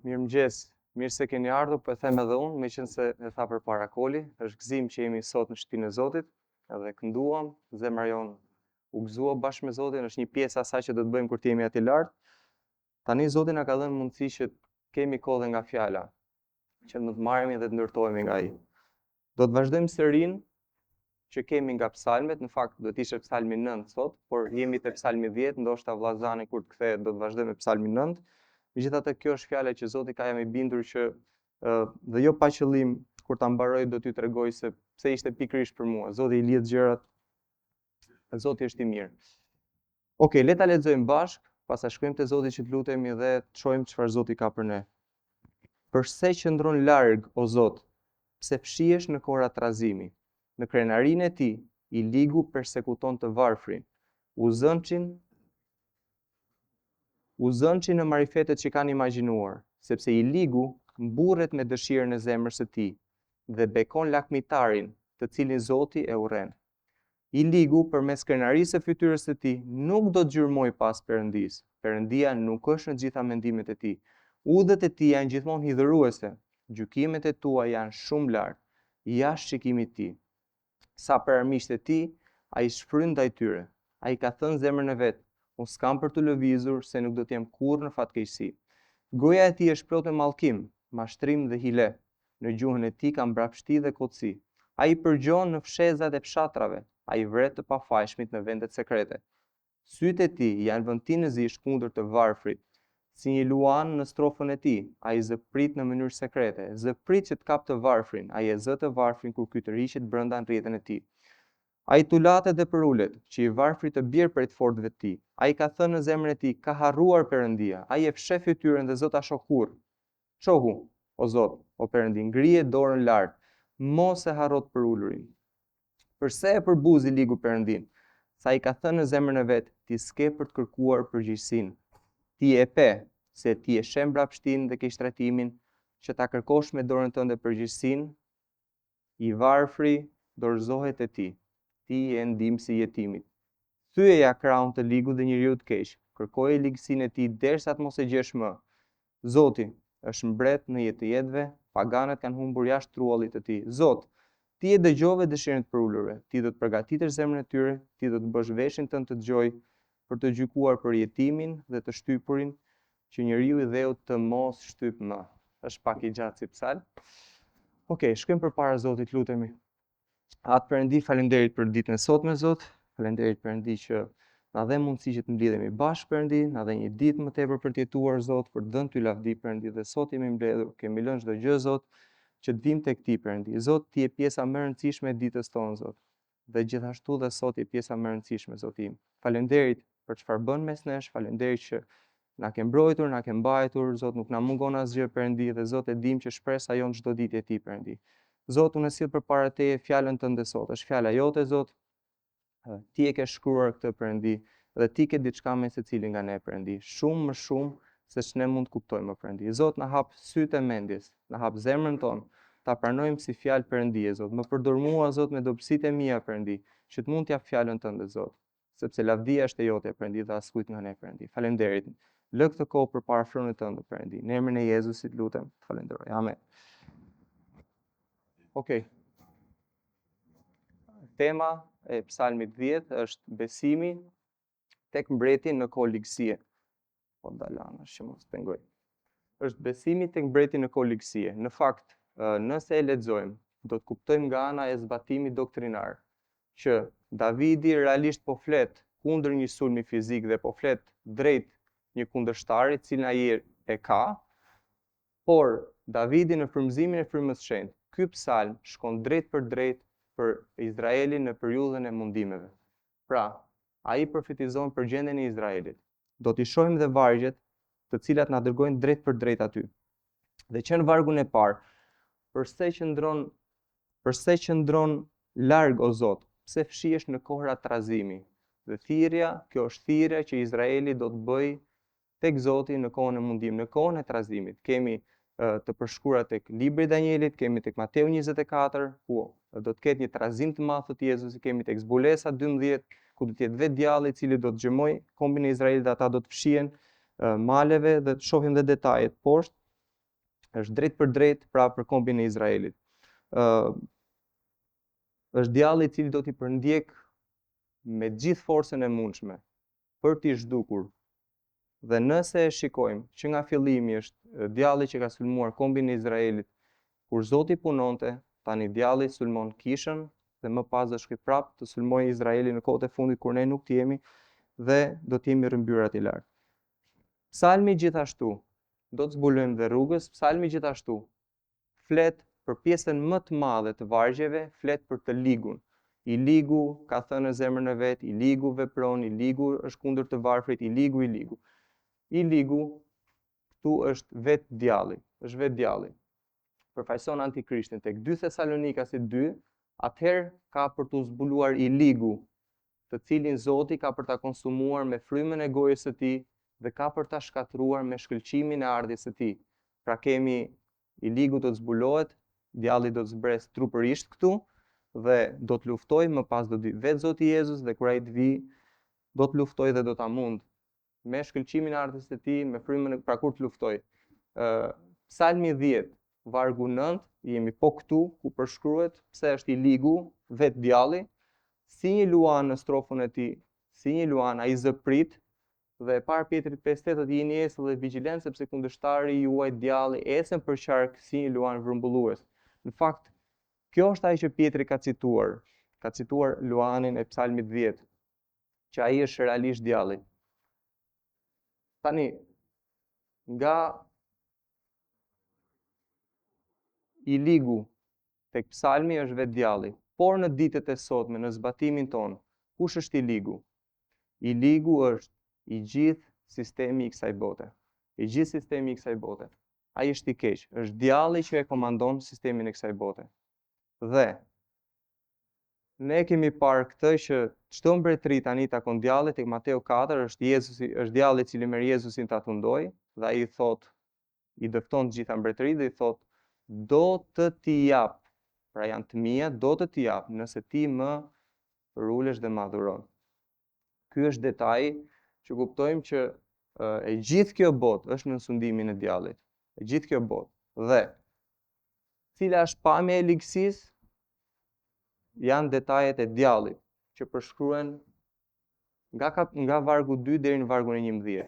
Mirëmëngjes, mirë se keni ardhur, po e them edhe unë, meqense e tha përpara Koli, është gëzim që jemi sot në shtëpinë e Zotit, edhe kënduam, zemra jonë u gëzua bashkë me Zotin, është një pjesë asaj që do të bëjmë kur të jemi aty lart. Tani Zoti na ka dhënë mundësi që kemi kohë dhe nga fjala, që më të marremi dhe të ndërtohemi nga ai. Do të vazhdojmë serinë që kemi nga psalmet, në fakt do të ishte psalmi 9 sot, por jemi te psalmi 10, ndoshta vllazani kur të kthehet do të vazhdojmë me psalmin 9. Megjithatë kjo është fjala që Zoti ka jam i bindur që dhe jo pa qëllim kur ta mbaroj do t'ju tregoj se pse ishte pikërisht për mua. Zoti i lidh gjërat. Zoti është i mirë. Okej, le ta lexojmë bashk, pastaj shkojmë te Zoti që të lutemi dhe të shohim çfarë Zoti ka për ne. Përse qëndron larg o Zot, pse fshihesh në kora trazimi? Në krenarinë e tij i ligu persekuton të varfrin. U zënçin në marifetet që kanë imagjinuar, sepse i ligu mburret me dëshirën e zemrës së tij dhe bekon lakmitarin, të cilin Zoti e urren. I ligu përmes krenarisë së fytyrës së tij nuk do të gjyrmoj pas Perëndis. Perëndia nuk është në gjitha mendimet e tij. Udhët e tij janë gjithmonë hidhëruese. Gjykimet e tua janë shumë lart, jashtë shikimit të tij. Sa për armiqtë e tij, ai shfryn ndaj tyre. Ai ka thënë zemrën e vet, unë s'kam për të lëvizur se nuk do të jem kurrë në fatkeqësi. Goja e tij është plot me mallkim, mashtrim dhe hile. Në gjuhën e tij ka mbrapshti dhe kotësi. Ai përgjon në fshezat e fshatrave, ai vret të pafajshmit në vendet sekrete. Sytë e tij janë vëntinëzisht kundër të varfrit, si një luan në strofën e tij. Ai zëprit në mënyrë sekrete, zëprit që të kapë të varfrin, ai e zë të varfrin kur ky tërhiqet brenda rrjetën e tij. Ai tulatet dhe përulet, që i varfrit të bjerë prej të fortëve të tij. Ai ka thënë në zemrën e tij, ka harruar Perëndia. Ai e fsheh fytyrën dhe zot ta shoh kurrë. Shohu, o Zot, o Perëndi, ngrije dorën lart, mos e harro të përulurin. Përse e përbuzi ligu Perëndin? Sa ai ka thënë në zemrën e vet, ti s'ke për të kërkuar përgjegjësinë. Ti e pe, se ti e sheh mbrapshtinë dhe keqtrajtimin, që ta kërkosh me dorën tënde përgjegjësinë, i varfri dorëzohet te ti. Ti je ndihmësi i jetimit. Thyeje ja krahun të ligut dhe njeriu të keq. Kërkoje ligësinë e tij derisa të mos e gjesh më. Zoti është mbret në jetë të jetëve, paganët kanë humbur jashtë truallit të tij. Zot, ti e dëgjove dëshirën e përulurve, ti do të përgatitesh zemrën e tyre, ti do të bësh veshin tënd të dëgjoj për të gjykuar për jetimin dhe të shtypurin, që njeriu i dheut të mos shtyp më. Është pak i gjatë si psalm. Okej, shkojmë përpara Zotit, lutemi. Atë Perëndi, faleminderit për ditën e sotme, Zot. Faleminderit Perëndi që na dhe mundësi që të mblidhemi bashkë, Perëndi, na dhe një ditë më tepër për të jetuar, Zot, për të dhënë ty lavdi, Perëndi, dhe sot jemi mbledhur, kemi lënë çdo gjë, Zot, që të vim tek ti, Perëndi. Zot, ti je pjesa më e rëndësishme e ditës tonë, Zot. Dhe gjithashtu dhe sot je pjesa më e rëndësishme, Zoti im. Faleminderit për çfarë bën mes nesh, faleminderit që na ke mbrojtur, na ke mbajtur, Zot, nuk na mungon asgjë, Perëndi, dhe Zot e dim që shpresa jon çdo ditë e ti, Perëndi. Zot, unë sill përpara teje fjalën tënde sot. Është fjala jote, Zot. Ti e ke shkruar këtë, Perëndi, dhe ti ke diçka me secilin nga ne, Perëndi. Shumë më shumë se ç'ne mund të kuptojmë, Perëndi. Zot, na hap sytë e mendjes, na hap zemrën tonë, ta pranojmë si fjalë Perëndie, Zot. Më përdor mua, Zot, me dobësitë e mia, Perëndi, që të mund t'jap fjalën tënde, Zot. Sepse lavdia është e jote, Perëndi, dhe askujt nga ne, Perëndi. Faleminderit. Lë këtë kohë përpara fronit tënd, Perëndi. Në emrin e Jezusit lutem. Falenderoj. Amen. Okej. Tema e psalmit 10 është besimi tek mbretin në kohë ligësie. Po dalana, që mos pengoj. Është besimi tek mbretin në kohë ligësie. Në fakt, nëse e lexojmë, do të kuptojmë nga ana e zbatimit doktrinar që Davidi realisht po flet kundër një sulmi fizik dhe po flet drejt një kundërshtari, cilin ai e ka, por Davidi në frymëzimin e frymës së shenjtë, ky psalm shkon drejt për Izraelin në periudhën e mundimeve. Pra, ai profetizon për gjendjen e Izraelit. Do t'i shohim dhe vargjet, të cilat na dërgojnë drejt për drejt aty. Dhe që në vargun e parë, përse qëndron larg o Zot, pse fshihesh në kohra trazimi? Dhe thirrja, kjo është thirrja që Izraeli do të bëj tek Zoti në kohën e mundimit, në kohën e trazimit. Kemi të përshkruar tek libri i Danielit, kemi tek Mateu 24, ku do të ketë një trazim të madh të Jezusit, kemi tek Zbulesa 12, ku do të jetë vetë djalli i cili do të xhemojë kombin e Izraelit dhe ata do të fshihen maleve dhe të shohim dhe detajet poshtë. është drejt për drejt pra për kombin e Izraelit. Është djalli I cili do t'i përndjek me gjithë forcën e mundshme për t'i zhdukur. Dhe nëse e shikojmë që nga fillimi është djalli që ka sulmuar kombin e Izraelit, kur Zoti punonte, tani djalli sulmon kishën dhe më pas do shkoj prapë të sulmojë Izraelin në kohët e fundit kur ne nuk të jemi dhe do të jemi rrëmbyrat I lartë. Psalmi gjithashtu, do të zbulojmë dhe rrugës, psalmi gjithashtu flet për pjesën më të madhe të vargjeve, flet për të ligun. I ligu ka thënë në zemrën e vet, I ligu vepron, I ligu është kundër të varfrit, I ligu. I ligu këtu është vetë djalli, është vetë djalli. Përfaqëson antikrishtin. Tek 2 Thesalonikasit 2, atëherë ka për të zbuluar I ligu, të cilin Zoti ka për ta konsumuar me frymën e gojës së tij dhe ka për ta shkatruar me shkëlqimin e ardhjes së tij. Pra kemi I ligu do të zbulohet, djalli do të zbres trupërisht këtu dhe do të luftojë, më pas do të vi vetë Zoti Jezus dhe kur ai të vi, do të luftojë dhe do ta mund me shkëlqimin e ardhjes së tij, me frymën pra kur të luftojë. Psalmi 10, vargu 9, jemi po këtu ku përshkruhet pse është I ligu, vetë djalli, si një luan në strofën e tij, si një luan ai zëprit. Dhe par Pjetrit 5:8 jeni esër dhe vigjilent sepse kundërshtari juaj djalli ecën për qark si një luan vrumbullues. Në fakt, kjo është ai që Pjetri ka cituar luanin e Psalmit 10, që ai është realisht djalli. Tani, nga I ligu tek psalmi është vetë djalli, por në ditët e sotme, në zbatimin ton, kush është I ligu? I ligu është I gjithë sistemi I kësaj bote. I gjithë sistemi I kësaj bote. Ai është I keq, është djalli që e komandon sistemin e kësaj bote. Dhe ne kemi parë këtë që çdo mbretëri tani takon djallit, tek Mateu 4 është Jezusi, është djalli I cili merr Jezusin ta tundoi dhe ai I thot, I dëfton të gjitha mbretëritë dhe I thot, do të t'i jap, pra janë të mia, do të t'i jap nëse ti më përulesh dhe më adhuron. Ky është detaji që kuptojmë që e gjithë kjo botë është në sundimin e djallit. E gjithë kjo botë. Dhe cila është pamja e ligësisë? Janë detajet e djallit që përshkruhen nga vargu 2 deri në vargun e 11.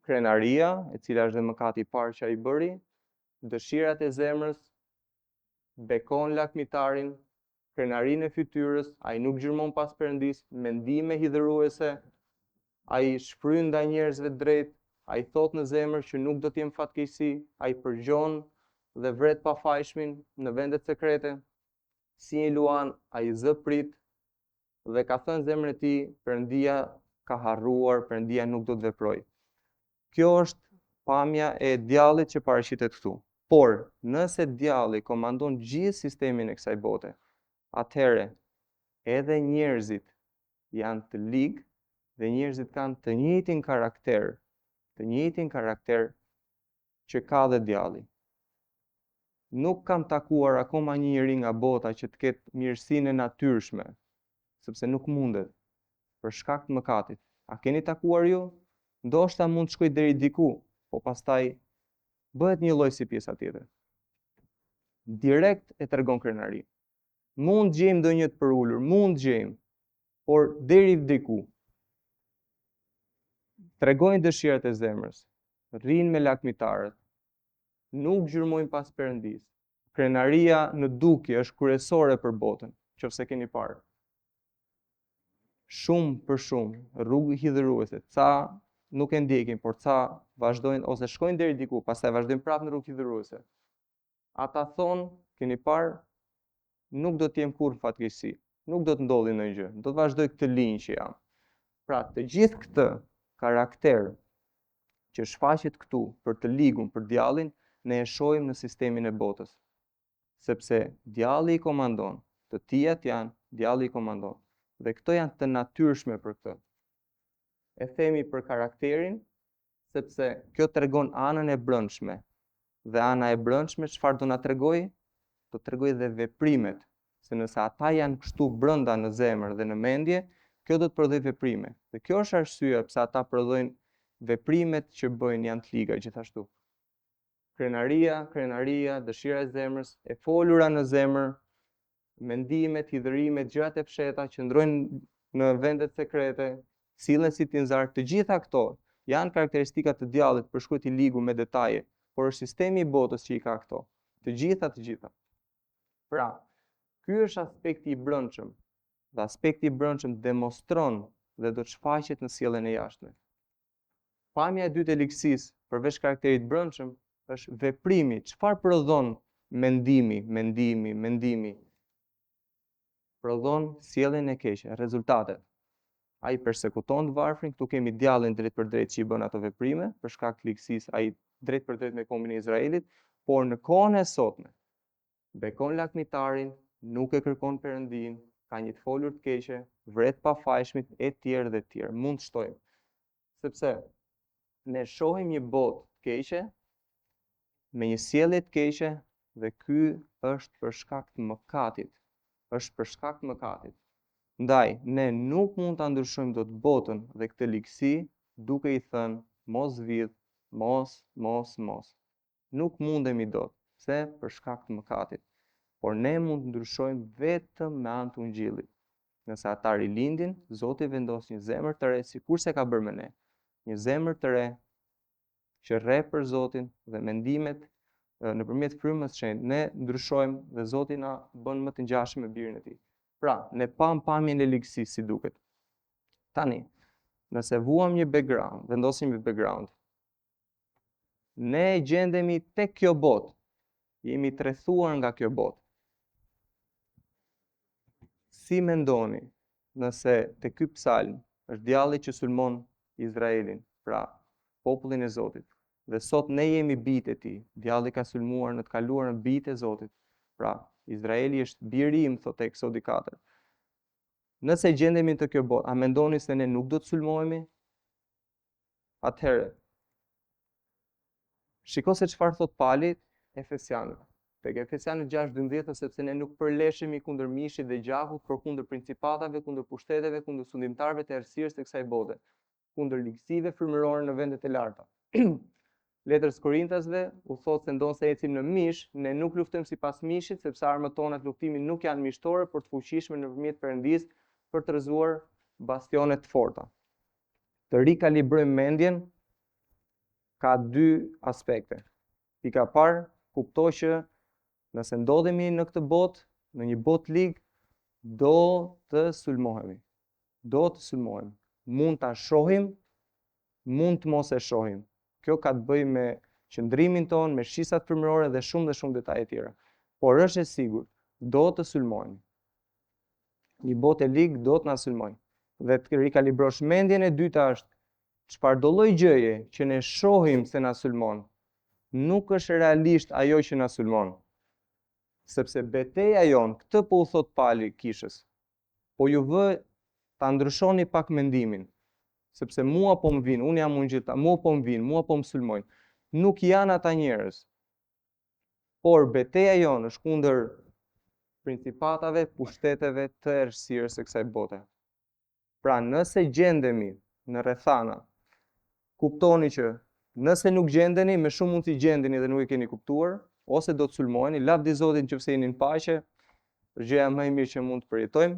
Krenaria, e cila është dhe mëkati I parë që ai bëri, dëshirat e zemrës, bekon lakmitarin, krenarinë e fytyrës, ai nuk gjërmon pas Perëndis, mendime hidhëruese, ai shfryn ndaj njerëzve drejt, ai thot në zemër që nuk do të jem fatkeqësi, ai përgjon dhe vret pafajshmin në vendet sekrete, si një luan ai zëprit dhe ka thënë zemrën e tij, Perëndia ka harruar, Perëndia nuk do të veproj. Kjo është pamja e djallit që paraqitet këtu. Por, nëse djalli komandon gjithë sistemin e kësaj bote, atëherë edhe njerëzit janë të ligë dhe njerëzit kanë të njëjtin karakter që ka dhe djalli. Nuk kam takuar akoma një njeri nga bota që të ketë mirësinë e natyrshme, sepse nuk mundet për shkak të mëkatit. A keni takuar ju? Ndoshta mund të shkoj deri diku, po pastaj bëhet një lloj si pjesa tjetër. Direkt e tregon krenarin. Mund gjejmë ndonjë të përulur, mund gjejmë, por deri diku. Tregojnë dëshirat e zemrës, rrinë me lakmitarët, nuk gjyrmojnë pas Perëndis. Krenaria në dukje është kryesore për botën, nëse keni parë. Shumë për shumë, rrugë hidhëruese, ca nuk e ndjekin, por ca vazhdojnë ose shkojnë deri diku, pastaj vazhdojnë prapë në rrugë hidhëruese. Ata thonë, keni parë, nuk do të jem kurrë në fatkeqësi, nuk do të ndodhi ndonjë gjë, do të vazhdoj këtë linjë që jam. Pra, të gjithë këtë karakter që shfaqet këtu për të ligun, për djallin, ne e shohim në sistemin e botës. Sepse djalli I komandon, të tijat janë, djalli I komandon. Dhe këto janë të natyrshme për këtë. E themi për karakterin, sepse kjo tregon anën e brendshme. Dhe ana e brendshme çfarë do na tregojë? Do tregojë dhe veprimet. Se nëse ata janë kështu brenda në zemër dhe në mendje, kjo do të prodhojë veprime. Dhe kjo është arsyeja pse ata prodhojnë veprimet që bëjnë janë të liga gjithashtu. Krenaria, dëshira e zemrës, e folura në zemër, mendimet, hidhërimet, gjërat e fshehta që ndrojnë në vendet sekrete, sillen si tinzar, të gjitha këto janë karakteristika të djallit, përshkruhet i ligu me detaje, por është sistemi i botës që i ka këto. Të gjitha. Pra, ky është aspekti i brendshëm. Dhe aspekti i brendshëm demonstron dhe do të shfaqet në sjelljen e jashtme. Pamja e dytë e ligësisë, përveç karakterit brendshëm, është veprimi. Çfarë prodhon mendimi? Prodhon sjelljen e keqe, rezultatet. Ai persekuton të varfrin, këtu kemi djallin drejt për drejt që i bën ato veprime, për shkak të ligësisë, ai drejt për drejt me kombin e Izraelit, por në kohën e sotme, bekon lakmitarin, nuk e kërkon Perëndin, ka një të folur të keqe, vret pa fajshmit, e tjerë dhe tjerë. Mund të shtojmë. Sepse ne shohim një botë të keqe, me një sjellje të keqe, dhe ky është për shkak të mëkatit. Ndaj, ne nuk mund ta ndryshojmë dot botën dhe këtë ligësi duke i thënë mos vidh, mos. Nuk mundemi dot, pse? Për shkak të mëkatit. Por ne mund të ndryshojmë vetëm me anë të Ungjillit. Nëse ata rilindin, Zoti vendos një zemër të re, sikurse ka bërë me ne. Një zemër të re që rre për Zotin dhe mendimet nëpërmjet frymës së shenjtë ne ndryshojmë dhe Zoti na bën më të ngjashëm me birin e Tij. Pra, ne pamjen e ligësisë si duket. Tani, nëse vuam një background, vendosim një background, ne gjendemi tek kjo botë, jemi të rrethuar nga kjo botë. Si mendoni nëse te ky psalm është djalli që sulmon Izraelin, pra popullin e Zotit, dhe sot ne jemi bijtë e tij, djalli ka sulmuar në të kaluarën bijtë e Zotit, pra Izraeli është biri im, thotë Eksodi 4. Nëse gjendemi të kjo botë, a mendoni se ne nuk do të sulmohemi? Atëherë, shiko se çfarë thot Pali Efesianëve. Tek Efesianët 6:12, sepse ne nuk përleshemi kundër mishit dhe gjakut, por kundër principatave, kundër pushteteve, kundër sundimtarëve të errësirës së kësaj bote, kundër ligësive frymërore në vendet e larta. Letrës Korintasve u thot se ndonse ecim në mish, ne nuk luftojmë sipas mishit, sepse armët tona të luftimit nuk janë mishtore, por të fuqishme nëpërmjet Perëndisë për të rrëzuar bastionet të forta. Të rikalibrojmë mendjen ka dy aspekte. Pika parë, kuptoj që nëse ndodhemi në këtë botë, në një botë lig, do të sulmohemi. Mund ta shohim, mund të mos e shohim. Kjo ka të bëjë me qëndrimin ton, me shisat frymërore dhe shumë detaje tjera. Por është e sigurt, do të sulmohemi. Një botë e lig do të na sulmojë. Dhe të rikalibrosh mendjen e dyta është, çfarë do lloj gjëje që ne shohim se na sulmon, nuk është realisht ajo që na sulmon. Sepse betejë jon, këtë po u thot Pali kishës, po ju vë ta ndryshoni pak mendimin. Sepse mua po më vinë, unë jam ungjilltar, mua po më vinë, mua po më sulmojnë. Nuk janë ata njerëz. Por betejë jon është kundër principatave, pushteteve të errësirës së kësaj bote. Pra, nëse gjendemi në rrethana, kuptoni që nëse nuk gjendeni, me shumë mundësi gjendeni dhe nuk e keni kuptuar, ose do të sulmoheni, lavdi Zotit nëse jeni në paqe, është gjëja më e mirë që mund të përjetojmë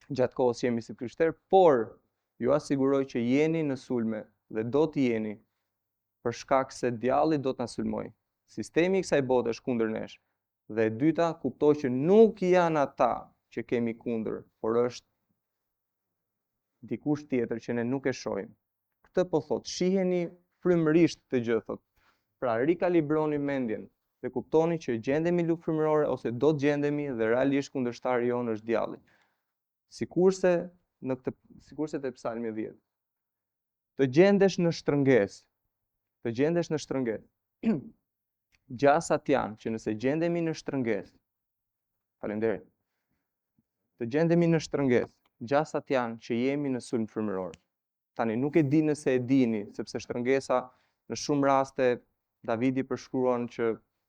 gjatë kohës që jemi si krishterë, por ju asiguroj që jeni në sulme dhe do të jeni për shkak se djalli do të na sulmojë. Sistemi i kësaj bote është kundër nesh. Dhe e dyta, kuptoj që nuk janë ata që kemi kundër, por është dikush tjetër që ne nuk e shohim. Këtë po thot, shiheni frymërisht të gjë thot. Pra rikalibroni mendjen dhe kuptoni që gjendemi luftë frymërore ose do të gjendemi dhe realisht kundërshtari jonë është djalli. Sikurse te Psalmi 10. Të gjendesh në shtrëngesë. Gjasat janë që nëse gjendemi në shtrëngesë, faleminderit. Të gjendemi në shtrëngesë, gjasat janë që jemi në sulm frymëror. Tani nuk e di nëse e dini, sepse shtrëngesa në shumë raste Davidi përshkruan që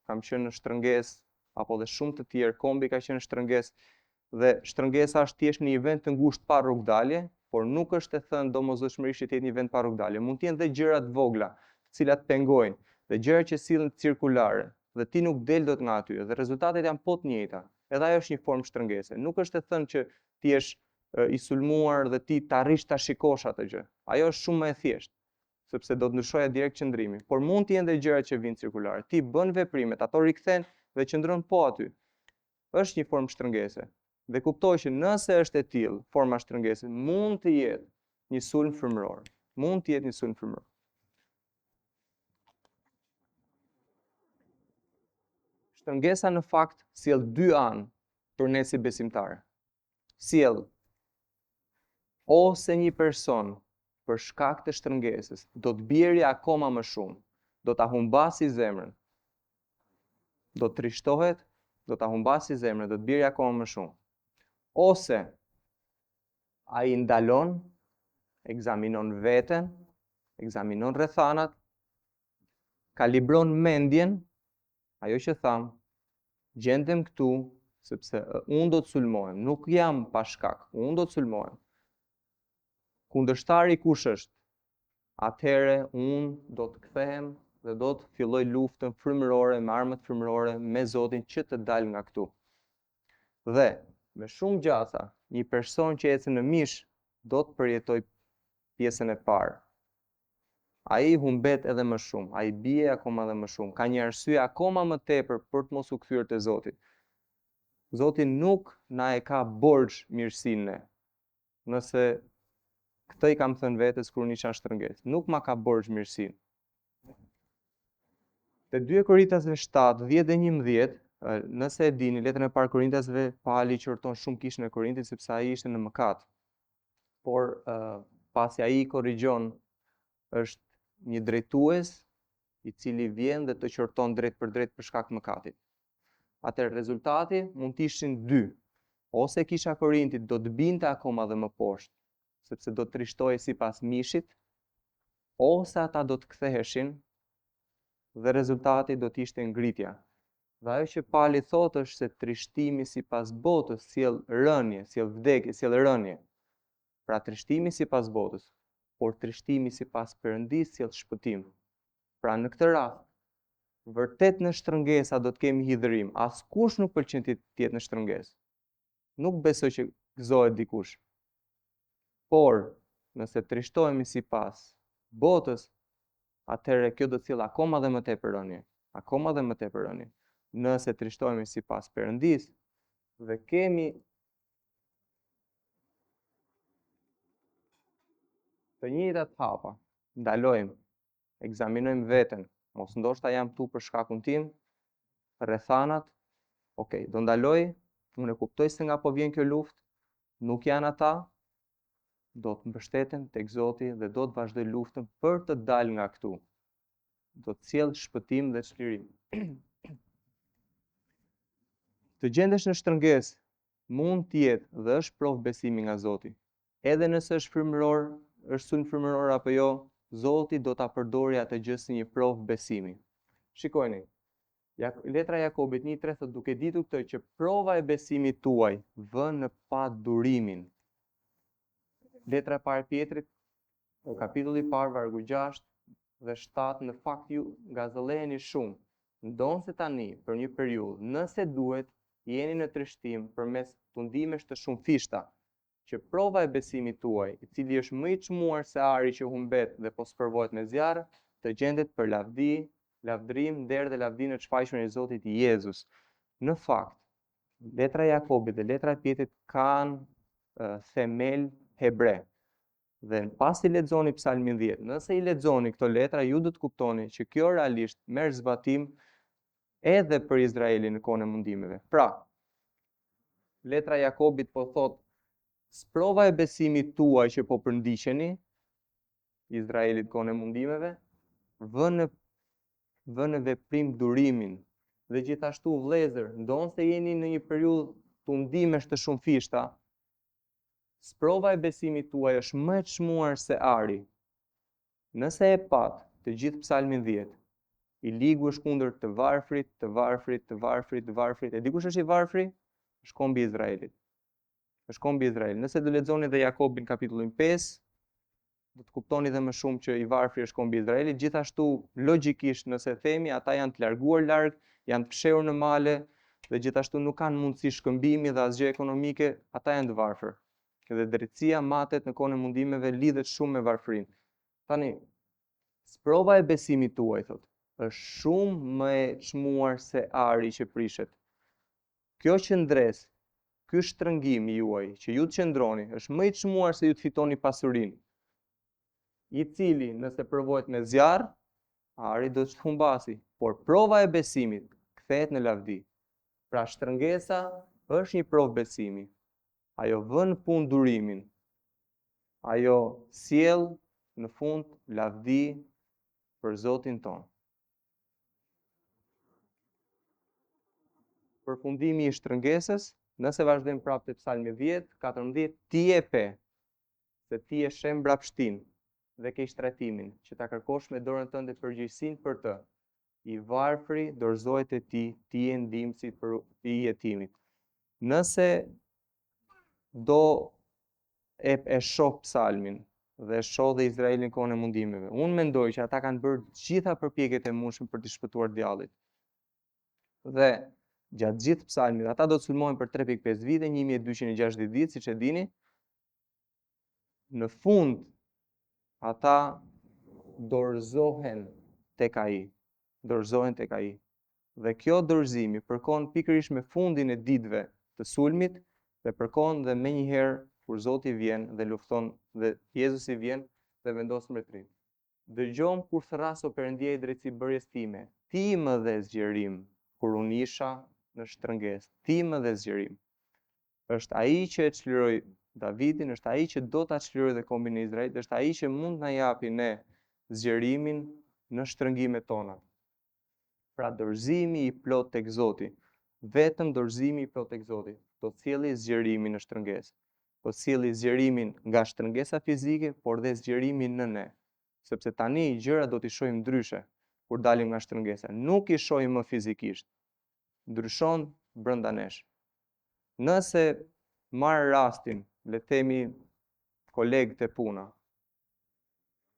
kam qenë në shtrëngesë apo dhe shumë të tjerë, kombi ka qenë në shtrëngesë dhe shtrëngesa është thjesht në një vend të ngushtë pa rrugdalje, por nuk është e thënë domosdoshmërisht që të jetë një vend pa rrugdalje. Mund të jenë dhe gjëra të vogla, të cilat pengojnë, dhe gjëra që sillen cirkulare, dhe ti nuk del dot nga aty, dhe rezultatet janë po të njëjta. Edhe ajo është një formë shtrëngese. Nuk është e thënë që ti je i sulmuar dhe ti të arrish ta shikosh atë gjë. Ajo është shumë më e thjeshtë, sepse do të ndryshojë direkt qëndrimi. Por mund të jenë dhe gjëra që vijnë cirkulare. Ti bën veprimet, ato rikthen dhe qëndron po aty. Është një formë shtrëngese. Dhe kuptoj që nëse është e tillë, forma shtrëngese mund të jetë një sulm frymëror. Mund të jetë një sulm frymëror. Shtrëngesa në fakt sjell dy anë për ne si besimtarë. Sjell ose një person për shkak të shtrëngesës do të bjerë akoma më shumë, do ta humbasi zemrën, do të trishtohet, do ta humbasi zemrën, do të bjerë akoma më shumë. Ose ai ndalon, ekzaminon veten, ekzaminon rrethanat, kalibron mendjen, ajo që tham, gjendem këtu sepse unë do të sulmohem, nuk jam pa shkak, unë do të sulmohem. Kundërshtari kush është? Atëherë unë do të kthehem dhe do të filloj luftën frymërore me armët frymërore me Zotin që të dal nga këtu. Dhe me shumë gjasa, një person që ecën në mish do të përjetoj pjesën e parë. Ai humbet edhe më shumë, ai bie akoma edhe më shumë, ka një arsye akoma më tepër për të mos u kthyer te Zoti. Zoti nuk na e ka borxh mirësinë ne. Nëse këtë i kam thënë vetes kur nisha shtrëngesë, nuk ma ka borxh mirësinë. Te 2 Korintasve 7, 10 dhe 11, nëse e dini, letrën e parë Korintasve, Pauli qorton shumë kishën e Korintit sepse ai ishte në mëkat. Por pasi ai i korrigjon, është një drejtues i cili vjen dhe të qorton drejt për shkak të mëkatit. Atëherë rezultati mund të ishin dy. Ose kisha Korintit do të binte akoma dhe më poshtë, sepse do të trishtohej sipas mishit, ose ata do të ktheheshin dhe rezultati do të ishte ngritja. Dhe ajo që Pauli thotë është se trishtimi sipas botës sjell rënje, sjell vdekje, sjell rënje. Pra trishtimi sipas botës, por trishtimi sipas Perëndisë sjell shpëtim. Pra në këtë rast, vërtet në shtrëngesa do të kemi hidhërim. Askush nuk pëlqen të jetë në shtrëngesë. Nuk besoj që gëzohet dikush. Por nëse trishtohemi sipas botës, atëherë kjo do të sjellë akoma dhe më tepër rënje, akoma dhe më tepër rënje. Nëse trishtohemi sipas Perëndisë dhe kemi të njëjtat hapa, ndalojmë, ekzaminojmë veten, mos ndoshta jam këtu për shkakun tim, rrethanat, do ndaloj, unë e kuptoj se nga po vjen kjo luftë, nuk janë ata, do të mbështeten tek Zoti dhe do të vazhdoj luftën për të dalë nga këtu. Do të sjell shpëtim dhe çlirim. Të gjendesh në shtrëngesë mund të jetë dhe është provë besimi nga Zoti. Edhe nëse është frymëror, është sulm frymëror apo jo, Zoti do ta përdori atë gjë si një provë besimi. Shikojeni. Letra Jakobit 1:3 thotë duke ditur këtë që prova e besimit tuaj vën në padurimin. Letra e parë Pjetrit, kapitulli i parë, vargu 6 dhe 7, në fakt ju gazëlleheni shumë, ndonse tani për një periudhë, nëse duhet, jeni në trishtim përmes tundimesh të shumëfishta, që prova e besimit tuaj, i cili është më i çmuar se ari që humbet dhe po spërvohet me zjarr, të gjendet për lavdi, lavdrim, nder dhe lavdi në shfaqjen e Zotit Jezus. Në fakt, letra e Jakobit dhe letra e Pjetrit kanë themel hebre. Dhe pas i lexoni Psalmin 10, nëse i lexoni këto letra, ju do të kuptoni që kjo realisht merr zbatim edhe për Izraelin në kohën e mundimeve. Pra, letra e Jakobit po thotë, sprova e besimit tuaj që po përndiqeni, Izraelit kohën e mundimeve, vën në veprim durimin. Dhe gjithashtu vëllezër, ndonse jeni në një periudhë tundimesh të shumëfishta, sprova e besimit tuaj është më e çmuar se ari. Nëse e pat të gjithë Psalmin 10, i ligu është kundër të varfrit. E di kush është i varfri? Është kombi i Izraelit. është kombi i Izraelit. Nëse do lexoni dhe Jakobin kapitullin 5, do të kuptoni dhe më shumë që i varfri është kombi i Izraelit. Gjithashtu, logjikisht, nëse themi ata janë të larguar larg, janë të fshehur në male dhe gjithashtu nuk kanë mundësi shkëmbimi dhe asgjë ekonomike, ata janë të varfër. Dhe drejtësia matet në kohën e mundimeve lidhet shumë me varfrinë. Tani, sprova e besimit tuaj, thot, është shumë më e çmuar se ari që prishet. Kjo qëndres, ky shtrëngim juaj që ju të qëndroni, është më i çmuar se ju të fitoni pasurinë, i cili nëse provohet me zjarr, ari do të humbasi, por prova e besimit kthehet në lavdi. Pra shtrëngesa është një provë besimi. Ajo vën punë durimin. Ajo sjell në fund lavdi për Zotin ton. Përfundimi i shtrëngesës, nëse vazhdojmë prapë te Psalmi 10, 14, ti e pe, se ti e shem mbrapshtin dhe ke shtratimin, që ta kërkosh me dorën tënde përgjegjësinë për të. I varfri dorëzohet te ti e ndihmësi për i jetimit. Nëse do e shoh Psalmin dhe shoh dhe Izraelin kohën e mundimeve, unë mendoj që ata kanë bërë gjitha përpjekjet e mundshme për të shpëtuar djallit. Dhe gjatë gjithë Psalmit, ata do të sulmohen për 3.5 vite, 1260 ditë, siç e dini. Në fund ata dorëzohen tek ai. Dorëzohen tek ai. Dhe kjo dorëzimi përkon pikërisht me fundin e ditëve të sulmit dhe përkon dhe menjëherë kur Zoti vjen dhe lufton dhe Jezusi vjen dhe vendos mbretërinë. Dëgjom kur thras o Perëndia i drejtësi bërjes time. Ti më dhe zgjerim kur unë isha në shtrëngesë. Ti më dhe zgjerim. Është ai që e çliroi Davidin, është ai që do ta çlirojë dhe kombin e Izraelit, është ai që mund na japi ne zgjerimin në shtrëngimet tona. Pra dorëzimi i plot tek Zoti, vetëm dorëzimi i plot tek Zoti do të sjellë zgjerimin në shtrëngesë. Do të sjellë zgjerimin nga shtrëngesa fizike, por dhe zgjerimin në ne. Sepse tani gjërat do t'i shohim ndryshe kur dalim nga shtrëngesa. Nuk i shohim më fizikisht. Ndryshon brenda nesh. Nëse marr rastin, le të themi kolegët e puna,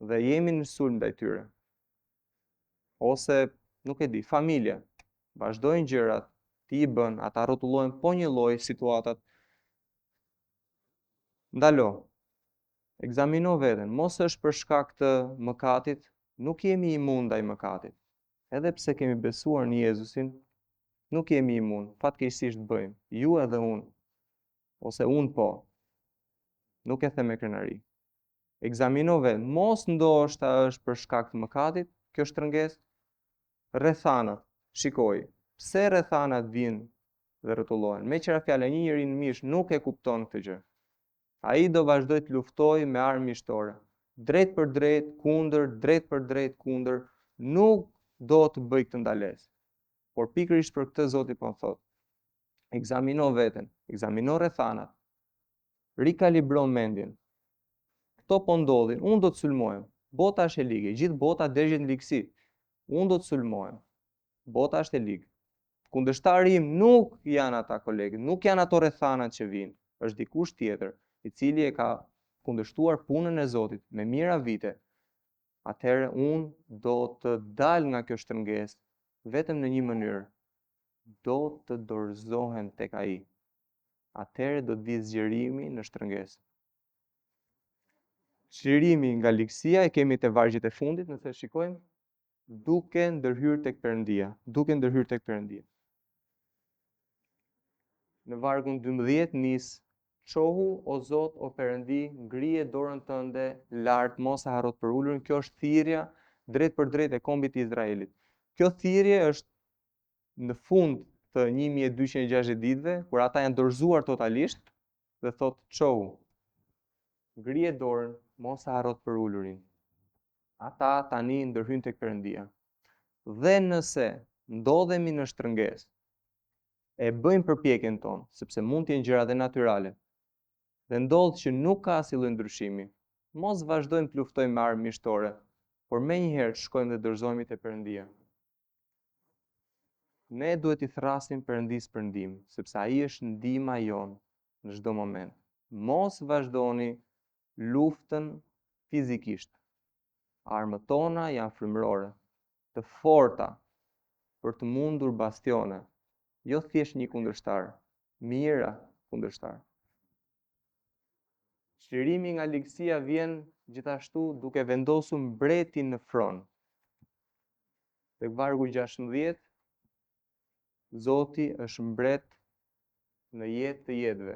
dhe jemi në sulm ndaj tyre, ose nuk e di, familja, vazhdojnë gjërat, ti i bën, ata rrotullohen po një lloj situatat. Ndalo, ekzamino veten, mos është për shkak të mëkatit, nuk jemi imun ndaj mëkatit. Edhe pse kemi besuar në Jezusin, nuk jemi imun, fatkeqësisht bëjmë, ju edhe unë, ose unë po, nuk e them me krenari. Ekzamino veten, mos ndoshta është për shkak të mëkatit, kjo shtrëngesë, rrethanat, shikoj, pse rrethanat vijnë dhe rrotullohen. Me qira fjalë, një njeri në mish nuk e kupton këtë gjë. Ai do vazhdoj të luftojë me armë mishtore. Drejt për drejt, kundër, drejt për drejt, kundër, nuk do të bëj këtë ndalesë. Por pikërisht për këtë Zoti po thot. Ekzamino veten, ekzamino rrethanat. Rikalibro mendjen. Këto po ndodhin, unë do të sulmohem. Bota është e ligë, gjithë bota dërgjet në ligësi. Unë do të sulmohem. Bota është e ligë. Kundërshtari im nuk janë ata kolegët, nuk janë ato rrethanat që vijnë, është dikush tjetër, i cili e ka kundërshtuar punën e Zotit me mijëra vite. Atëherë unë do të dal nga kjo shtrëngesë vetëm në një mënyrë. Do të dorëzohem tek ai. Atëherë do të vi zgjerimi në shtrëngesë. Çlirimi nga ligësia e kemi te vargjet e fundit, nëse shikojmë, duke ndërhyrë tek Perëndia, duke ndërhyrë tek Perëndia. Në vargun 12 nis: Çohu o Zot, o Perëndi, ngrije dorën tënde lart, mos e harro të përulurin. Kjo është thirrja drejt për drejt e kombit të Izraelit. Kjo thirrje është në fund të 1260 ditëve, kur ata janë dorëzuar totalisht, dhe thot çohu, ngrije dorën, mos e harro të përulurin. Ata tani ndërhyjnë tek Perëndia. Dhe nëse ndodhemi në shtrëngesë, e bëjmë përpjekjen tonë, sepse mund të jenë gjëra dhe natyrale, dhe ndodh që nuk ka asnjë lloj ndryshimi, mos vazhdojmë të luftojmë me armë mishtore, por menjëherë shkojmë dhe dorëzohemi te Perëndia. Ne duhet i thrasim Perëndisë për ndihmë, sepse ai është ndihma jonë në çdo moment. mos vazhdoni luftën fizikisht. Armët tona janë frymërore, të forta për të mundur bastione, jo thjesht një kundërshtar, mijëra kundërshtar. Çlirimi nga ligësia vjen gjithashtu duke vendosur mbretin në fron. Tek vargu 16, Zoti është mbret në jetë të jetëve.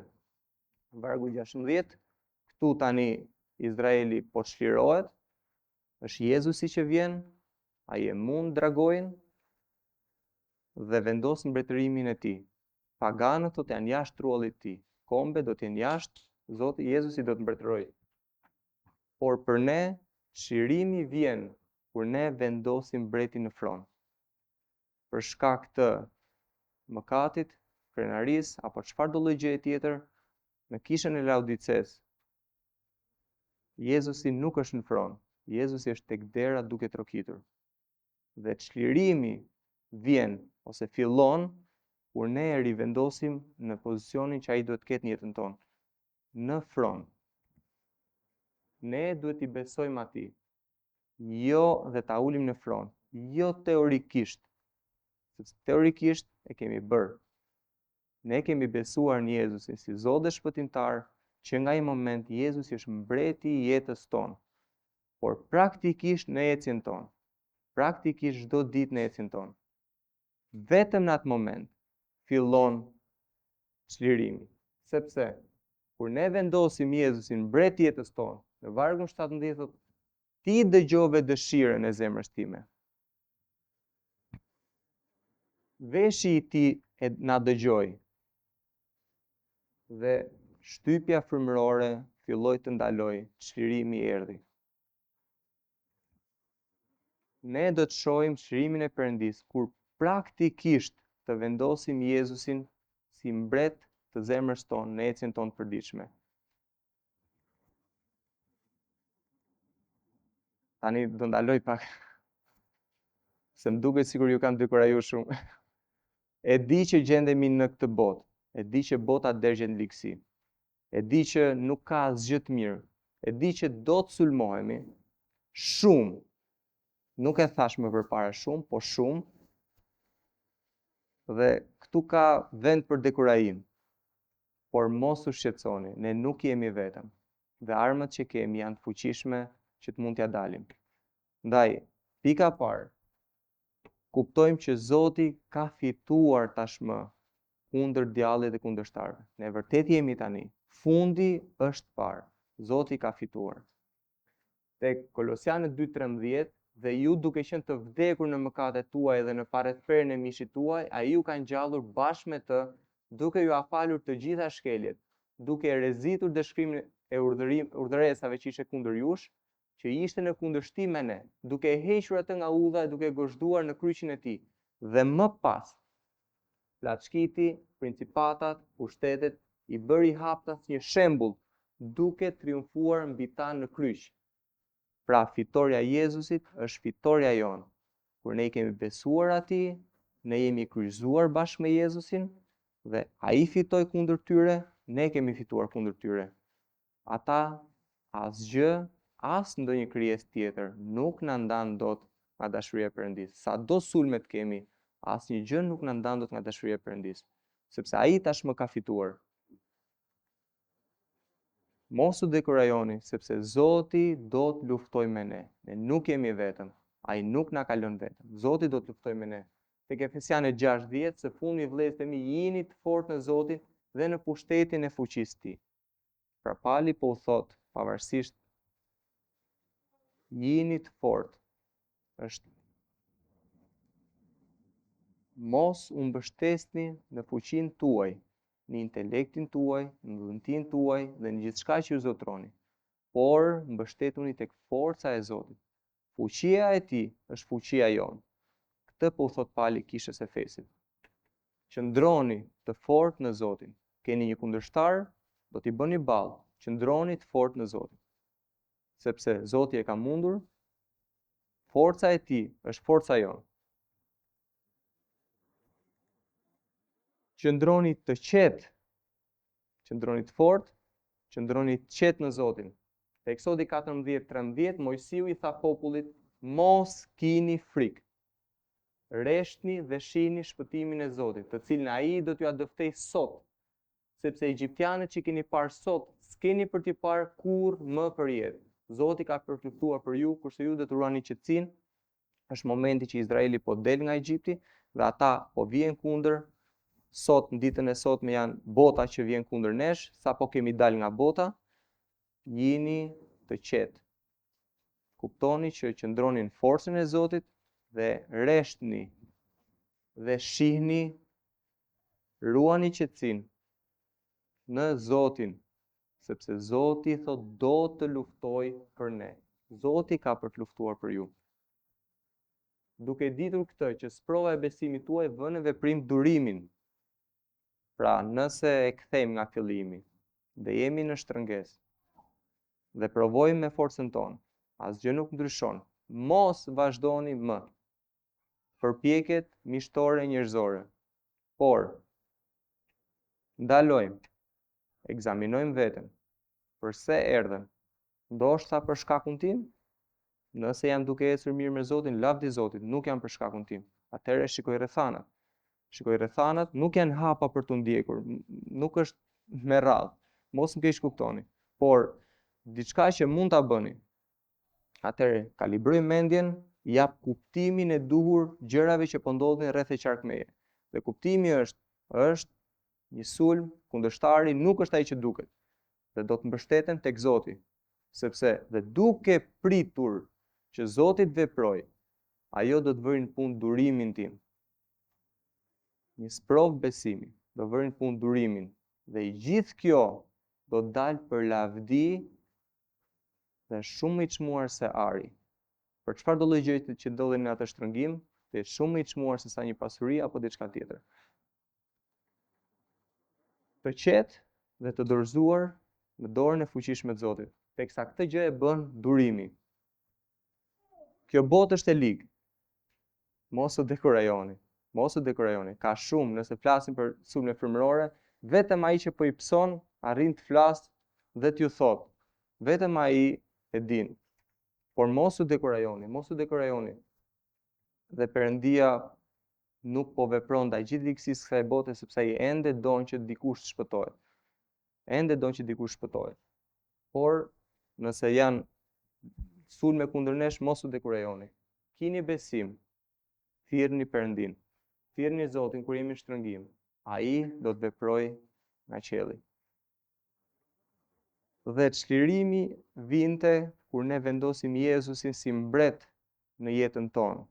Vargu 16, këtu tani Izraeli po çlirohet, është Jezusi që vjen, ai e mund dragojin dhe vendos mbretërimin e tij. Paganët do të janë jashtë trullit të tij, kombet do të jenë jashtë, Zoti Jezusi do të mbretërojë. Por për ne, çlirimi vjen kur ne vendosim mbretin në fron. Për shkak të mëkatit, krenarisë apo çfarë do lloj gjëje tjetër, në kishën e Laodices, Jezusi nuk është në fron, Jezusi është tek dera duke trokitur. Dhe çlirimi vjen ose fillon kur ne e rivendosim në pozicionin që ai duhet të ketë në jetën tonë, në fron. Ne duhet i besojmë atij, jo dhe ta ulim në fron, jo teorikisht, sepse teorikisht e kemi bërë. Ne kemi besuar në Jezusin si Zot dhe shpëtimtar, që nga ai moment Jezusi është mbreti i jetës tonë. Por praktikisht në ecjen tonë, praktikisht çdo ditë në ecjen tonë, vetëm në atë moment fillon çlirimi. Sepse kur ne vendosim Jezusin mbret i jetës tonë, në vargun 17 thotë, ti dëgjove dëshirën e zemrës time. Veshi i tij na dëgjoi. Dhe shtypja frymërore filloi të ndaloj, çlirimi erdhi. Ne do të shohim çlirimin e Perëndis kur praktikisht të vendosim Jezusin si mbret të zemrës tonë në ecjen tonë të përditshme. Tani do ndaloj pak, se më duket sikur ju kam dekorajuar shumë. E di që gjendemi në këtë botë, e di që bota dërgjet në ligësi, e di që nuk ka asgjë të mirë, e di që do të sulmohemi shumë, nuk e thash më përpara shumë, po shumë, dhe këtu ka vend për dekurajim, por mos u shqetësoni, ne nuk jemi vetëm, dhe armët që kemi janë të fuqishme që të mund t'ja dalim. Ndaj, pika parë, kuptojmë që Zoti ka fituar tashmë kundër djallit dhe kundërshtarëve. Ne vërtet jemi tani. Fundi është parë. Zoti ka fituar. Tek Kolosianët 2:13, dhe ju duke qenë të vdekur në mëkatet tuaj dhe në parrethpërjen e mishit tuaj, ai ju ka ngjallur bashkë me të, duke ju afalur të gjitha shkeljet, duke rrezitur dëshkrimin e urdhëresave që ishte kundër jush, që ishte në kundërshtim me ne, duke e hequr atë nga udha e duke gozhduar në kryqin e tij. Dhe më pas, plaçkiti, principatat, pushtetet, i bëri haptas një shembull, duke triumfuar mbi ta në kryq. Pra fitoria e Jezusit është fitoria jonë. Kur ne kemi besuar atij, ne jemi kryqëzuar bashkë me Jezusin dhe ai fitoi kundër tyre, ne kemi fituar kundër tyre. Ata asgjë, as ndonjë krijesë tjetër nuk na ndan dot nga dashuria e Perëndis. Sado sulmet kemi, asnjë gjë nuk na ndan dot nga dashuria e Perëndis, sepse ai tashmë ka fituar. Mos u dekurajoni, sepse Zoti do të luftojë me ne. Ne nuk jemi vetëm. Ai nuk na ka lënë vetëm. Zoti do të luftojë me ne. Tek Efesianët 6:10, së fundi vëllezër e mi, jini të fortë në Zotin dhe në pushtetin e fuqisë së tij. Pra Pali po u thot, pavarësisht, jini të fortë. Është mos u mbështesni në fuqinë tuaj, në intelektin tuaj, në dhuntin tuaj dhe në gjithçka që ju zotroni, por mbështetuni tek forca e Zotit. Fuqia e tij është fuqia jonë. Këtë po u thot Pali kishës së Efesit. Qëndroni të fortë në Zotin. Keni një kundërshtar, do t'i bëni ballë. Qëndroni të fortë në Zotin. Sepse Zoti e ka mundur, forca e tij është forca jonë. Qëndroni të qetë, qëndroni të fortë, qëndroni qetë në Zotin. Te Eksodi 14:13, Mojsiu i tha popullit, mos kini frikë. Reshtni dhe shihni shpëtimin e Zotit, të cilin ai do t'ju dëftoj sot, sepse egjiptianët që keni parë sot, s'keni për t'i parë kur më përjetë. Zoti ka përfituar për ju, kurse ju do të ruani qetësinë. Është momenti që Izraeli po del nga Egjipti dhe ata po vjen kundër. Sot, në ditën e sotme janë bota që vjen kundër nesh, sapo kemi dal nga bota, jini të qetë. Kuptoni që qëndroni në forcën e Zotit dhe reshtni dhe shihni, ruani qetësinë në Zotin, sepse Zoti thot do të luftoj për ne. Zoti ka për të luftuar për ju. Duke ditur këtë që sprova e besimit tuaj vën në veprim durimin. Pra, nëse e kthejmë nga fillimi dhe jemi në shtrëngesë dhe provojmë me forcën tonë, asgjë nuk ndryshon. Mos vazhdoni më përpjekjet mishtore njerëzore, por ndalojmë, ekzaminojmë veten. Përse erdhën? Ndoshta për shkakun tim? Nëse jam duke ecur mirë me Zotin, lavdi Zotit, nuk jam për shkakun tim. Atëherë shikoj rrethanat. Shikoj rrethanat, nuk janë hapa për të ndjekur, nuk është me radhë. Mos më keq kuptoni, por diçka që mund ta bëni. Atëherë kalibroj mendjen, jap kuptimin e duhur gjërave që po ndodhin rreth e qarkmeje. Dhe kuptimi është një sulm, kundërshtari nuk është ai që duket. Dhe do të mbështeten tek Zoti, sepse dhe duke pritur që Zoti të veproj, ajo do të vëri në punë durimin tim. Një sprovë besimi do vëri në punë durimin dhe i gjithë kjo do të dalë për lavdi dhe shumë i çmuar se ari. Për çfarë do lloj gjëje që ndodhin në atë shtrëngim, të jetë shumë i çmuar se sa një pasuri apo diçka tjetër. Të qetë dhe të dorëzuar në dorën e fuqishme të Zotit, teksa këtë gjë e bën durimi. Kjo botë është e ligë. Mos u dekurajoni. Mos u dekurajoni. Ka shumë, nëse flasim për sulme frymërore, vetëm ai që po i pson arrin të flasë dhe t'ju thotë. Vetëm ai e din. Por mos u dekurajoni, mos u dekurajoni. Dhe Perëndia nuk po vepron ndaj gjithë ligësisë së kësaj bote sepse ai ende don që dikush të shpëtohet. Ende don që dikush shpëtohet. Por nëse janë sulme kundër nesh, mos u dekurajoni. Kini besim, thirrni Perëndin. Thirrni Zotin kur jemi në shtrëngim. Ai do të veprojë nga qielli. Dhe çlirimi vinte kur ne vendosim Jezusin si mbret në jetën tonë.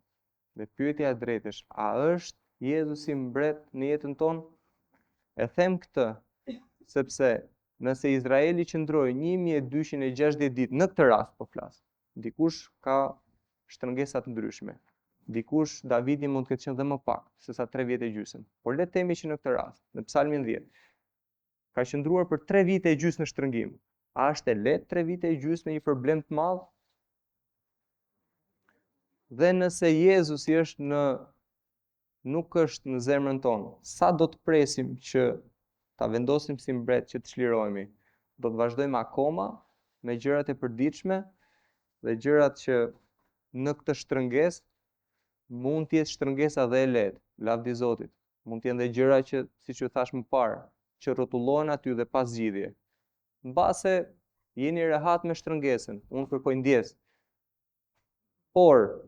Dhe pyetja e drejtë është, a është Jezusi mbret në jetën tonë? E them këtë sepse nëse Izraeli qëndroi 1260 ditë në këtë rast po flas. Dikush ka shtrëngesa të ndryshme. Dikush Davidi mund të ketë qenë dhe më pak se sa 3 vjet e gjysmë. Por le të themi që në këtë rast, në Psalmin 10, ka qëndruar për 3 vite e gjysmë në shtrëngim. A është e lehtë 3 vite e gjysmë me një problem të madh? Dhe nëse Jezusi nuk është në zemrën tonë, sa do të presim që ta vendosim si mbret që të çlirohemi? Do të vazhdojmë akoma me gjërat e përditshme dhe gjërat që në këtë shtrëngesë mund të jetë shtrëngesa dhe e lehtë, lavdi Zotit. Mund të jenë dhe gjëra që, siç ju thash më parë, që rrotullohen aty dhe pas zgjidhje. Mbase jeni rehat me shtrëngesën, unë kërkoj ndjes. Por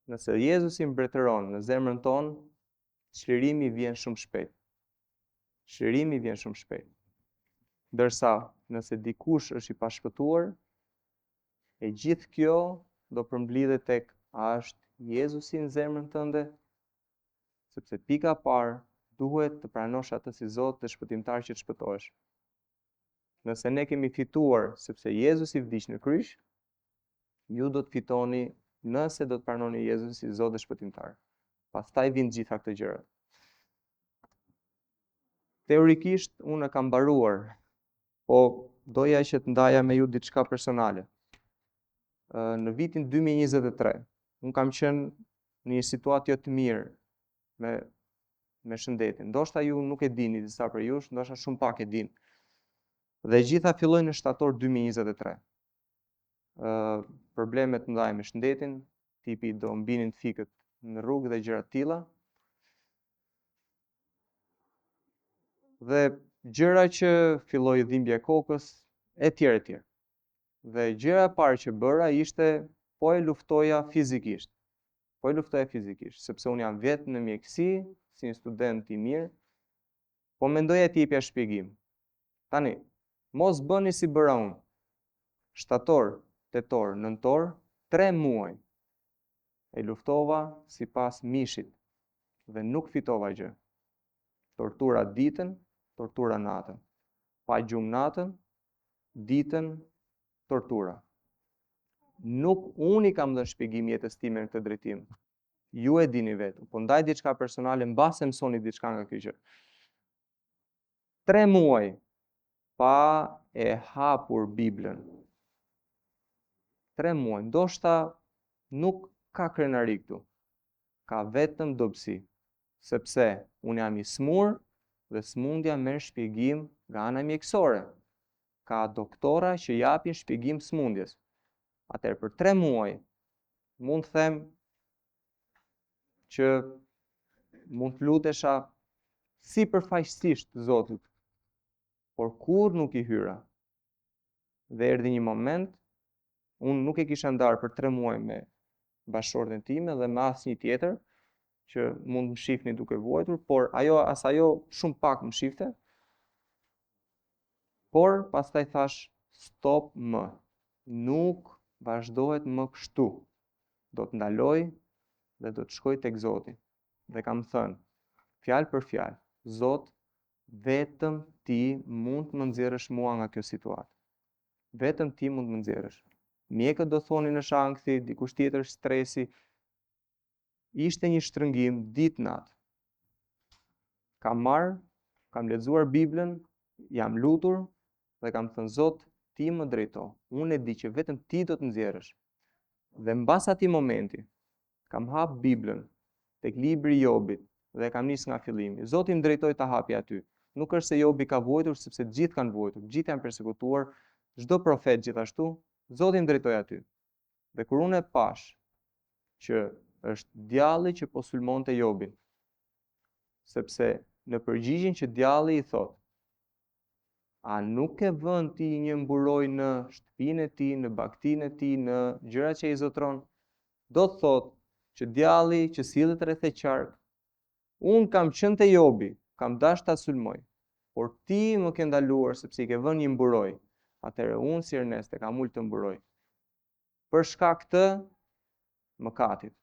nëse Jezusi mbretëron në zemrën tonë, çlirimi vjen shumë shpejt. Çlirimi vjen shumë shpejt. Ndërsa nëse dikush është i pashpëtuar, e gjithë kjo do përmblidhet tek a është Jezusi në zemrën tënde, sepse pika parë duhet të pranosh atë si Zot dhe shpëtimtar që të shpëtohesh. Nëse ne kemi fituar sepse Jezusi vdiq në kryq, ju do të fitoni nëse do të pranoni Jezusin si Zot dhe shpëtimtar. Pastaj vijnë gjitha këto gjëra. Teorikisht unë e kam mbaruar, po doja që të ndaja me ju diçka personale. Në vitin 2023, unë kam qenë në një situatë jo të mirë me shëndetin. Ndoshta ju nuk e dini disa për jush, ndoshta shumë pak e din. Dhe gjitha fillojnë në shtator 2023. Problemet mëdha me shëndetin, tipi do mbinin fikët në rrugë dhe gjëra të tilla. Dhe gjëra që filloi dhimbja e kokës, etj. etj. Dhe gjëra e parë që bëra ishte po e luftoja fizikisht. Sepse unë jam vetë në mjekësi, si një student i mirë, po mendoja të jepja shpjegim. Tani, mos bëni si bëra unë. Shtator, tetor, nëntor, 3 muaj e luftova sipas mishit dhe nuk fitova gjë. Tortura ditën, tortura natën. Pa gjumë natën, ditën tortura. Nuk unë i kam dhënë shpjegim jetës time në këtë drejtim. Ju e dini vetë, po ndaj diçka personale mbase mësoni diçka nga kjo gjë. 3 muaj pa e hapur Biblën. 3 muaj, ndoshta nuk ka krenari këtu. Ka vetëm dobësi, sepse unë jam i smur dhe smundja merr shpjegim nga ana mjekësore. Ka doktora që japin shpjegim smundjes. Atëherë për 3 muaj mund të them që mund të lutesha sipërfaqësisht Zotit, por kur nuk i hyra. Dhe erdhi një moment, unë nuk e kisha ndarë për 3 muaj me bashkëshorten time dhe me asnjë tjetër që mund më shihni duke vuajtur, por ajo shumë pak më shifte. Por pastaj thash stop më. Nuk vazhdohet më kështu. Do të ndaloj dhe do të shkoj tek Zoti. Dhe kam thënë, fjalë për fjalë, Zot, vetëm ti mund të më nxjerrësh mua nga kjo situatë. Vetëm ti mund të më nxjerrësh. Mjekët do thonin është ankthi, dikush tjetër stresi. Ishte një shtrëngim ditë natë. Kam lexuar Biblën, jam lutur dhe kam thënë Zot, ti më drejto. Unë e di që vetëm ti do të nxjerrësh. Dhe mbas atij momenti kam hap Biblën tek libri i Jobit dhe kam nis nga fillimi. Zoti më drejtoi ta hapi aty. Nuk është se Jobi ka vuajtur, sepse të gjithë kanë vuajtur, të gjithë janë përsekutuar, çdo profet gjithashtu, Zoti më drejtoi aty. Dhe kur unë e pash që është djalli që po sulmonte Jobin, sepse në përgjigjen që djalli i thot, a nuk e vën ti një mburoj në shtëpinë e ti, në bagtinë e ti, në gjërat që i zotron? Do të thot që djalli që sillet rreth e qark, unë kam qenë te Jobi, kam dash ta sulmoj, por ti më ke ndaluar sepse i ke vënë një mburoj. Atëherë unë si Ernest e kam ul të mburoj. Për shkak të mëkatit.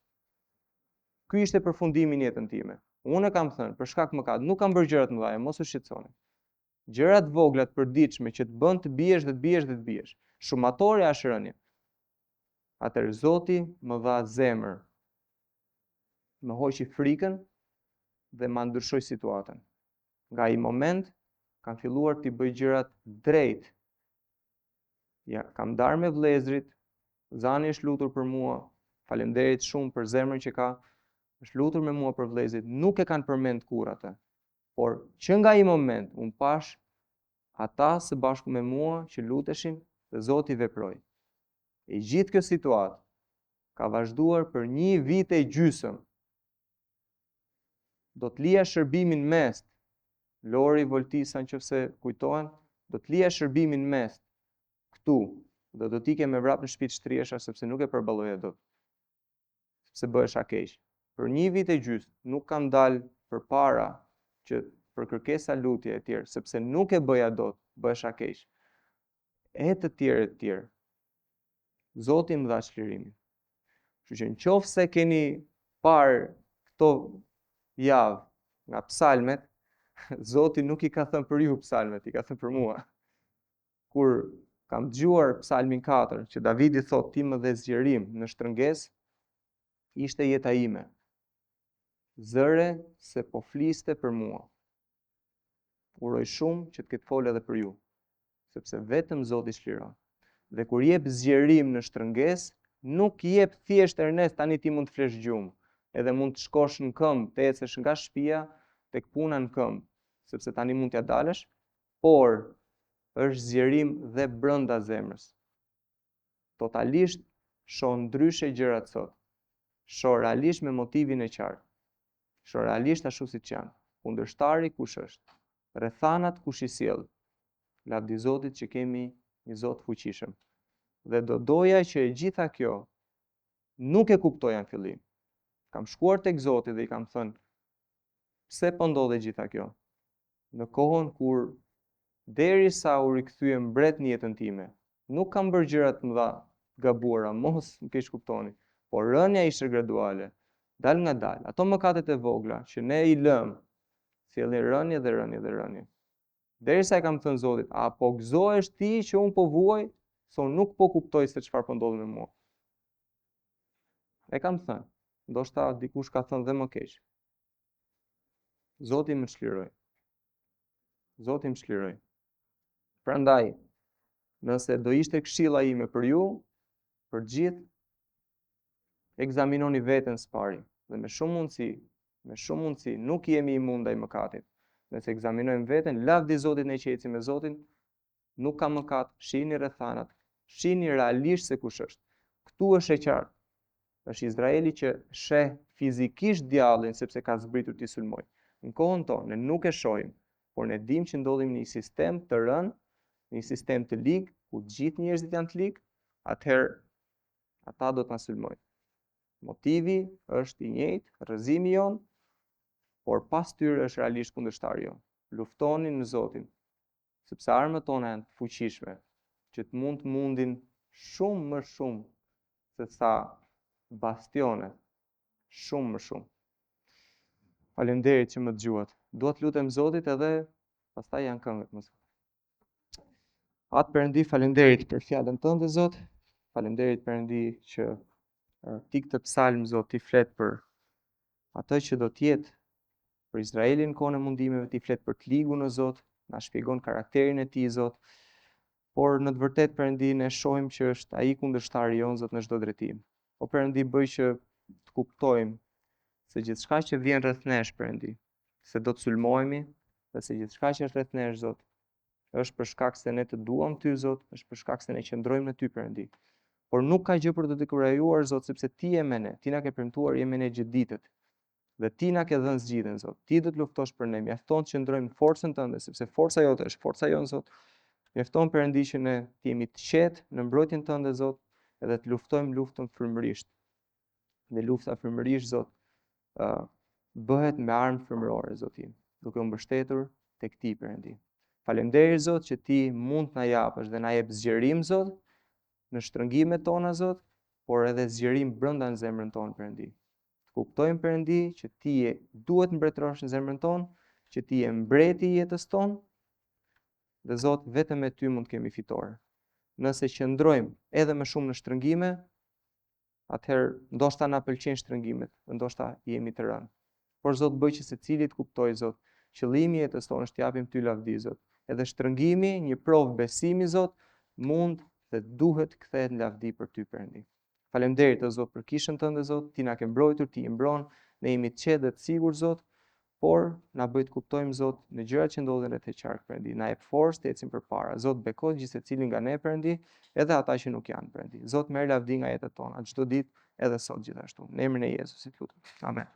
Ky ishte përfundimi i jetën time. Unë e kam thënë, për shkak të mëkatit, nuk kam bërë gjëra të mëdha, mos u shqetësoni. Gjërat vogla të përditshme që të bën të biesh dhe të biesh dhe të biesh. Shumatore është rënia. Atëherë Zoti më dha zemër. Më hoqi frikën dhe ma ndryshoi situatën. Nga ai moment kam filluar të bëj gjërat drejt. Ja, kam darë me vëllezrit, Zani është lutur për mua, faleminderit shumë për zemrën që ka, është lutur me mua për vëllezrit, nuk e kanë përmend kurrë atë. Por që nga ai moment unë pash ata së bashku me mua që luteshin dhe Zoti veproi. E gjithë kjo situatë ka vazhduar për 1 vit e gjysmë. Do të lija shërbimin mes, Lori, Voltisa nëse kujtohen, do të lija shërbimin mes këtu, dhe do t'ike me vrap në shtëpi të shtriesha sepse nuk e përballoja dot. Sepse bëhesha keq. Për 1 vit e gjysmë nuk kam dalë përpara që për kërkesa lutje e tjerë, sepse nuk e bëja dot, bëhesha keq. E të tjerë. Zoti më dha çlirimin. Kështu që nëse keni parë këto javë nga psalmet, Zoti nuk i ka thënë për ju psalmet, i ka thënë për mua. Kur kam dëgjuar psalmin 4, që Davidi thot, ti më dhe zgjerim në shtrëngesë, ishte jeta ime. Zëre se po fliste për mua. Uroj shumë që të ketë folë edhe për ju, sepse vetëm Zoti çliron. Dhe kur jep zgjerim në shtrëngesë, nuk jep thjesht Ernest tani ti mund të flesh gjumë, edhe mund të shkosh në këmbë, të ecësh nga shtëpia tek puna në këmbë, sepse tani mund t'ja dalësh, por është zgjerim dhe brenda zemrës. Totalisht shoh ndryshe gjërat sot. Shoh realisht me motivin e qartë. Shoh realisht ashtu siç janë. Kundërshtari kush është? Rrethanat kush i sjell? Lavdi Zotit që kemi një Zot fuqishëm. Dhe do doja që e gjitha kjo nuk e kuptoja në fillim. Kam shkuar tek Zoti dhe i kam thënë, pse po ndodhe gjitha kjo? Në kohën kur derisa u rikthye mbret në jetën time, nuk kam bërë gjëra të mëdha gabuara, mos më keq kuptoni, por rënja ishte graduale, dal nga dal. Ato mëkatet e vogla që ne i lëm, sjellin rënje dhe rënje dhe rënje. Derisa e kam thënë Zotit, a po gëzohesh ti që unë po vuaj, se unë nuk po kuptoj se çfarë po ndodh me mua. E kam thënë, ndoshta dikush ka thënë dhe më keq. Zoti më çliroi. Zoti më çliroi. Prandaj, nëse do ishte këshilla ime për ju, për gjithë, ekzaminoni veten së pari dhe me shumë mundësi nuk jemi imun ndaj mëkatit. Nëse ekzaminojmë veten, lavdi i Zotit ne që ecim me Zotin, nuk ka mëkat, shihni rrethanat, shihni realisht se kush është. Ktu është e qartë. Është Izraeli që sheh fizikisht djallin sepse ka zbritur t'i sulmoj. Në kohën tonë ne nuk e shohim, por ne dimë që ndodhim në një sistem të rënë, një sistem të ligë, ku gjithë njerëzit janë të ligë, atëherë ata do të na sulmojnë. Motivi është i njëjtë, rrëzimi jon, por pas tyre është realisht kundërshtari jon. Luftoni në Zotin, sepse armët tona janë të fuqishme, që të mundin shumë më shumë se sa bastione, shumë më shumë. Faleminderit që më dëgjuat. Dua të lutem Zotit edhe pastaj janë këngët më. Atë Perëndi, faleminderit për fjalën tënde Zot. Faleminderit Perëndi që ti këtë psalm Zot ti flet për atë që do të jetë për Izraelin kohën e mundimeve, ti flet për të ligun o Zot, na shpjegon karakterin e tij Zot. Por në të vërtetë Perëndi ne shohim që është ai kundërshtari jon Zot në çdo drejtim. O Perëndi, bëj që të kuptojmë se gjithçka që vjen rreth nesh Perëndi, se do të sulmohemi, dhe se gjithçka që është rreth nesh Zot, është për shkak se ne të duam ty Zot, është për shkak se ne qëndrojmë në ty Perëndi. Por nuk ka gjë për të dekurajuar Zot, sepse ti je me ne, ti na ke premtuar je me ne gjithë ditët. Dhe ti na ke dhënë zgjidhjen Zot. Ti do të luftosh për ne, mjafton të qëndrojmë në forcën tënde, sepse forca jote është forca jon Zot. Mjafton Perëndi që ne të jemi të qetë në mbrojtjen tënde Zot, edhe të luftojmë luftën frymërisht. Dhe lufta frymërisht Zot bëhet me armë frymërore Zotin, duke u mbështetur tek ti Perëndi. Faleminderit Zot që ti mund të na japësh dhe na jep zgjerim Zot në shtrëngimet tona Zot, por edhe zgjerim brenda në zemrën tonë Perëndi. Kuptojmë Perëndi që ti duhet mbretërosh në zemrën tonë, që ti je mbreti i jetës tonë, dhe Zot vetëm me ty mund të kemi fitore. Nëse qëndrojmë edhe më shumë në shtrëngime, atëherë ndoshta na pëlqejnë shtrëngimet, ndoshta jemi të rënë. Por Zot bëj që secili të kuptojë Zot, qëllimi i jetës tonë është t'japim ty lavdi Zot. Edhe shtrëngimi, një provë besimi Zot, mund dhe duhet kthehet në lavdi për ty Perëndi. Faleminderit o Zot për kishën tënde Zot, ti na ke mbrojtur, ti i mbron, ne jemi të qetë dhe të sigurt Zot, por na bëj të kuptojmë Zot në gjërat që ndodhin rreth e qark Perëndi. Na jep forcë të ecim përpara. Zot bekoj gjithë secilin nga ne Perëndi, edhe ata që nuk janë Perëndi. Zot merr lavdi nga jetët tona çdo ditë, edhe sot gjithashtu. Në emrin e Jezusit lutem. Amen.